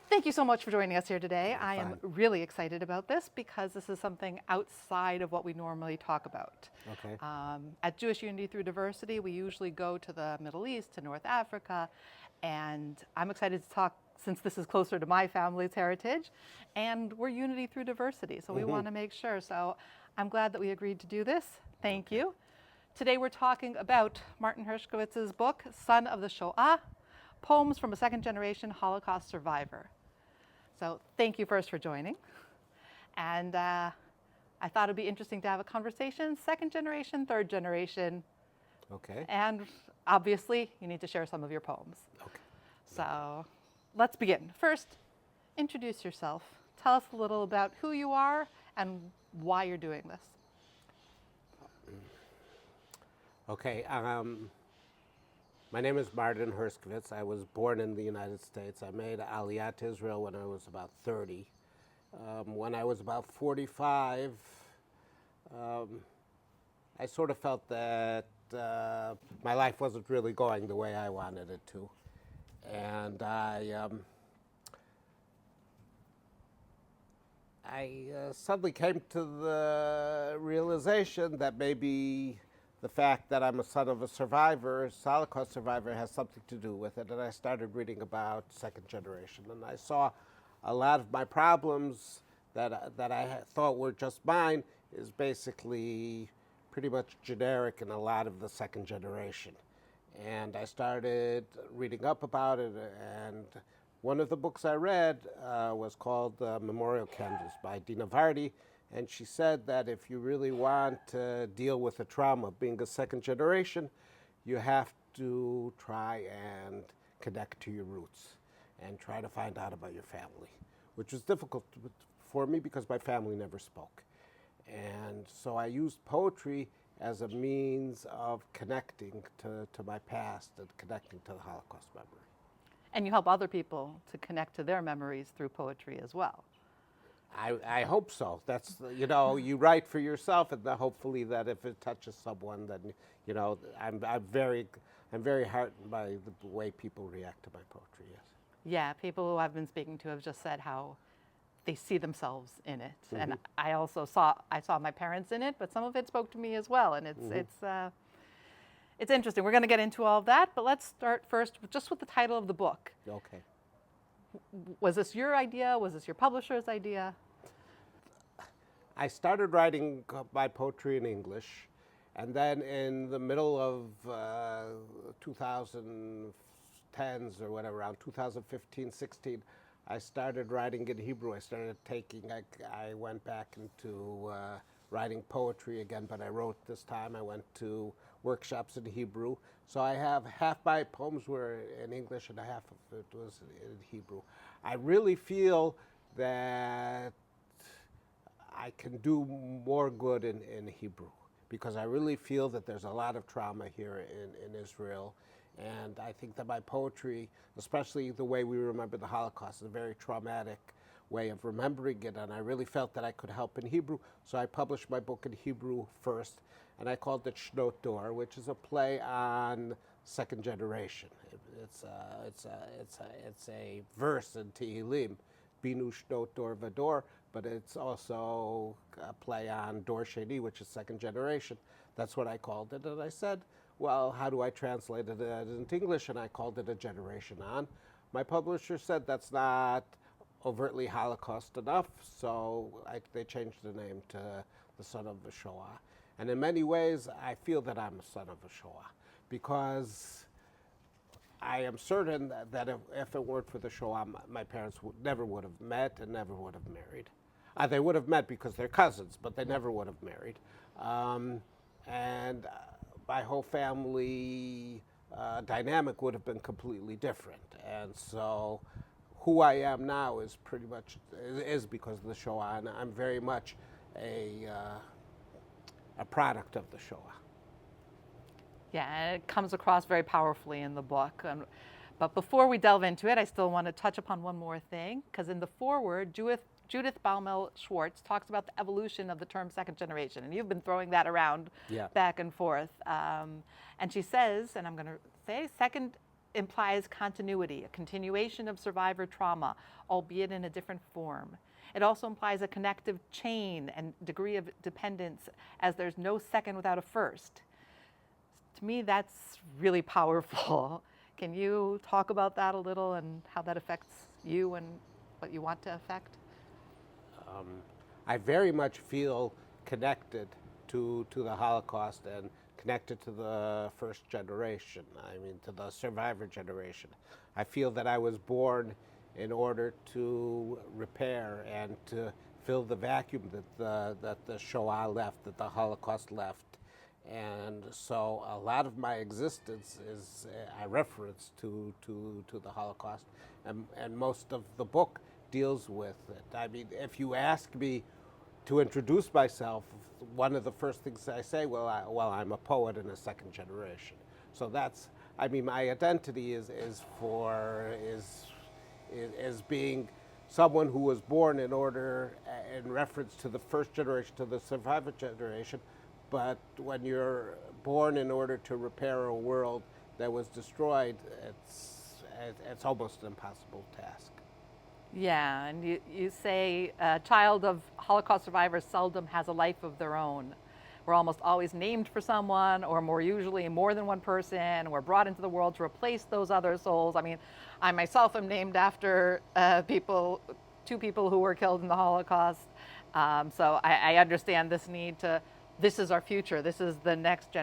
Thank you so much for joining us here today. You're I am fine. really excited about this because this is something outside of what we normally talk about. Okay. At Jewish Unity Through Diversity, we usually go to the Middle East, to North Africa, and I'm excited to talk since this is closer to my family's heritage, and we're Unity Through Diversity, so we want to make sure. So I'm glad that we agreed to do this. Thank you. Today we're talking about Martin Hershkowitz's book, Son of the Shoah, Poems from a Second Generation Holocaust Survivor. So thank you first for joining. And I thought it'd be interesting to have a conversation, second generation, third generation, Okay. and obviously you need to share some of your poems. Okay. So let's begin. First, introduce yourself. Tell us a little about who you are and why you're doing this. Okay. My name is Martin Hershkowitz. I was born in the United States. I made Aliyah to Israel when I was about 30. When I was about 45, I sort of felt that my life wasn't really going the way I wanted it to. And I suddenly came to the realization that maybe the fact that I'm a son of a survivor, Holocaust survivor, has something to do with it. And I started reading about second generation. And I saw a lot of my problems that I thought were just mine is basically pretty much generic in a lot of the second generation. And I started reading up about it, and one of the books I read was called Memorial Candles by Dina Vardy, and she said that if you really want to deal with the trauma of being a second generation, you have to try and connect to your roots and try to find out about your family, which was difficult for me because my family never spoke. And so I used poetry as a means of connecting to my past and connecting to the Holocaust memory. And you help other people to connect to their memories through poetry as well. I hope so. That's, you write for yourself, and hopefully that if it touches someone, then, I'm very heartened by the way people react to my poetry, yes. Yeah, people who I've been speaking to have just said how they see themselves in it. And I also saw my parents in it, but some of it spoke to me as well. And it's interesting. We're going to get into all of that, but let's start first just with the title of the book. Okay. Was this your idea? Was this your publisher's idea? I started writing my poetry in English, and then in the middle of 2010s or whatever, around 2015, 16, I started writing in Hebrew. I went back into writing poetry again, but I wrote this time. I went to workshops in Hebrew. So I have half my poems were in English and half of it was in Hebrew. I really feel that I can do more good in Hebrew because I really feel that there's a lot of trauma here in Israel. And I think that my poetry, especially the way we remember the Holocaust, is a very traumatic way of remembering it. And I really felt that I could help in Hebrew. So I published my book in Hebrew first. And I called it Shnot Dor, which is a play on second generation. It's a verse in Tehillim, Binu Shnot Dor Vador, but it's also a play on Dor Sheni, which is second generation. That's what I called it. And I said, well, how do I translate it into English? And I called it A Generation On. My publisher said that's not overtly Holocaust enough, so they changed the name to The Son of the Shoah. And in many ways, I feel that I'm a son of a Shoah because I am certain that if it weren't for the Shoah, my parents never would have met and never would have married. They would have met because they're cousins, but they never would have married. And my whole family dynamic would have been completely different. And so who I am now is pretty much is because of the Shoah, and I'm very much a product of the Shoah. Yeah, it comes across very powerfully in the book. But before we delve into it, I still want to touch upon one more thing, because in the foreword, Judith Baumel-Schwartz talks about the evolution of the term second generation, and you've been throwing that around back and forth. And she says, and I'm going to say, second implies continuity, a continuation of survivor trauma, albeit in a different form. It also implies a connective chain and degree of dependence, as there's no second without a first. To me, that's really powerful. Can you talk about that a little and how that affects you and what you want to affect? I very much feel connected to the Holocaust and connected to the first generation, I mean, to the survivor generation. I feel that I was born in order to repair and to fill the vacuum that the Shoah left, that the Holocaust left. And so a lot of my existence is a reference to the Holocaust, and most of the book deals with it. I mean, if you ask me to introduce myself, one of the first things I say, well, I'm a poet in a second generation. So that's, I mean, my identity is being someone who was born in reference to the first generation, to the survivor generation. But when you're born in order to repair a world that was destroyed, it's almost an impossible task. Yeah, and you say a child of Holocaust survivors seldom has a life of their own. We're almost always named for someone, or more usually more than one person. We're brought into the world to replace those other souls. I mean, I myself am named after two people who were killed in the Holocaust. So I understand this need to, this is our future. This is the next generation.